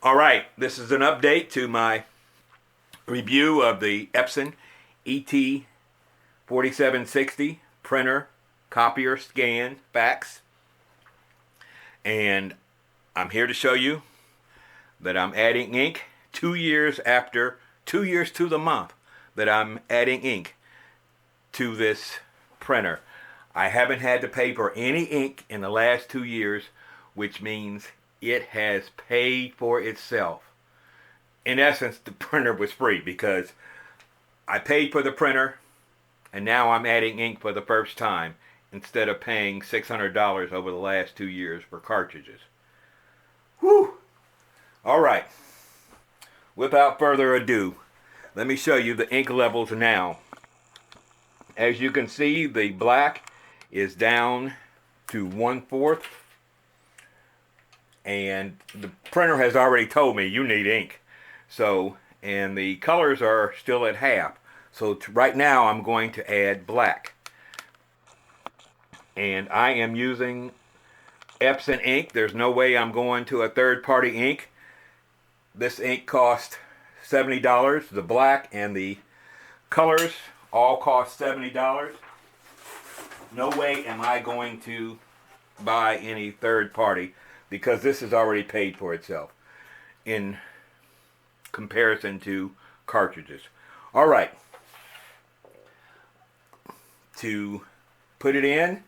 All right, this is an update to my review of the Epson ET-4760 printer, copier, scan, fax. And I'm here to show you that I'm adding ink 2 years after, 2 years to the month that I'm adding ink to this printer. I haven't had to pay for any ink in the last 2 years, which means it has paid for itself. In essence, the printer was free because I paid for the printer and now I'm adding ink for the first time instead of paying $600 over the last 2 years for cartridges. Whew! Alright, without further ado, let me show you the ink levels now. As you can see, the black is down to 1/4. And the printer has already told me you need ink. So, and the colors are still at half. So right now I'm going to add black. And I am using Epson ink. There's no way I'm going to a third-party ink. This ink cost $70. The black and the colors all cost $70. No way am I going to buy any third-party, because this has already paid for itself in comparison to cartridges. Alright, to put it in,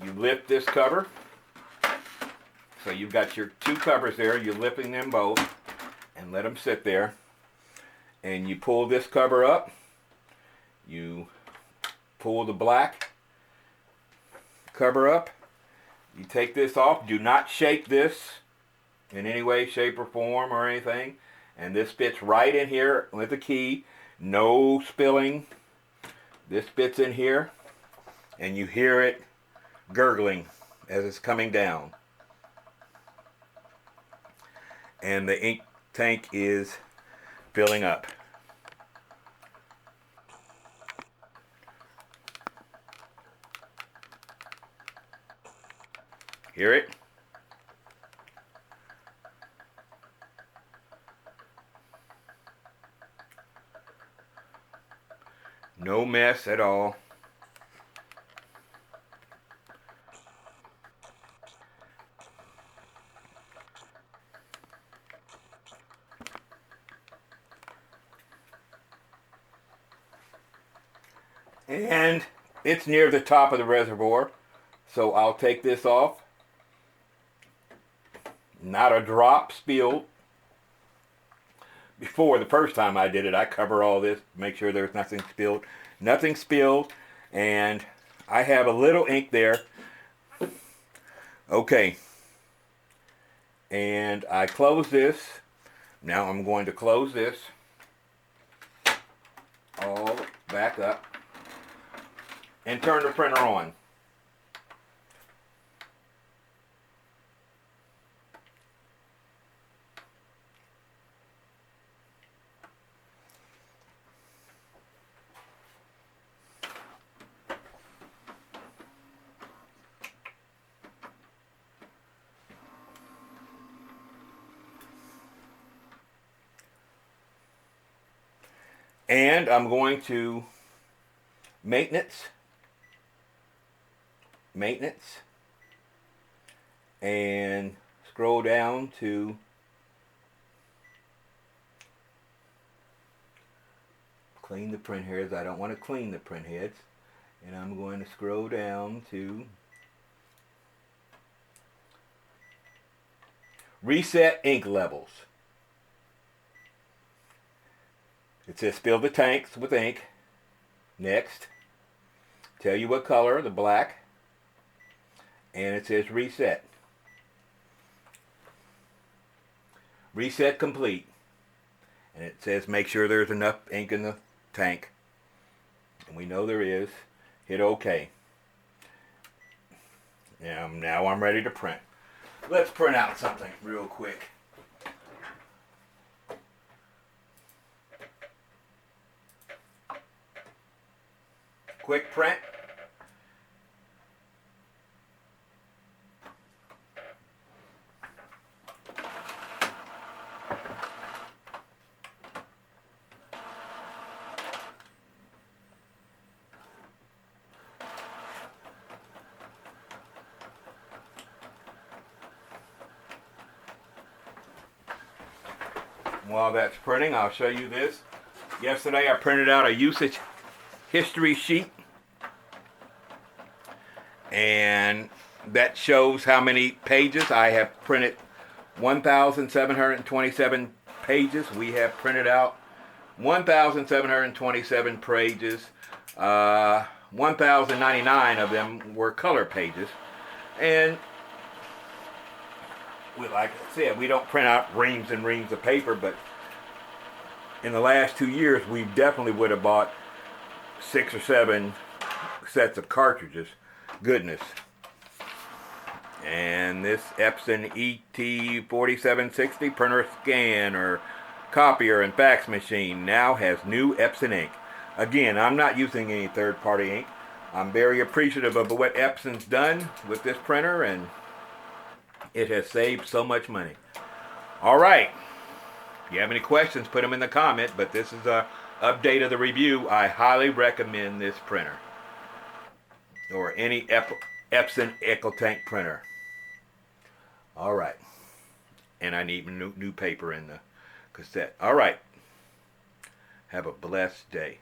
you lift this cover. So you've got your two covers there, you're lifting them both and let them sit there. And you pull this cover up, you pull the black cover up. You take this off. Do not shake this in any way, shape, or form or anything. And this fits right in here with the key. No spilling. This fits in here. And you hear it gurgling as it's coming down. And the ink tank is filling up. Hear it? No mess at all. And it's near the top of the reservoir, so I'll take this off. Not a drop spilled. Before, the first time I did it, I cover all this, make sure there's nothing spilled. Nothing spilled, and I have a little ink there. Okay. And I close this. Now I'm going to close this all back up and turn the printer on. And I'm going to maintenance, and scroll down to clean the print heads. I don't want to clean the print heads. And I'm going to scroll down to reset ink levels. It says fill the tanks with ink. Next. Tell you what color, the black. And it says reset. Reset complete. And it says make sure there's enough ink in the tank. And we know there is. Hit OK. Now I'm ready to print. Let's print out something real quick. Quick print. while that's printing, I'll show you this. Yesterday I printed out a usage history sheet, and that shows how many pages. I have printed 1,727 pages. We have printed out 1,727 pages. 1,099 of them were color pages. And like I said, we don't print out reams and reams of paper, but in the last 2 years, we definitely would have bought 6 or 7 sets of cartridges. Goodness. And this Epson ET-4760 printer scanner, copier, and fax machine now has new Epson ink. Again, I'm not using any third-party ink. I'm very appreciative of what Epson's done with this printer, and it has saved so much money. Alright, if you have any questions, put them in the comment, but this is a update of the review. I highly recommend this printer, or any Epson Ecotank printer. Alright, and I need new paper in the cassette. Alright, have a blessed day.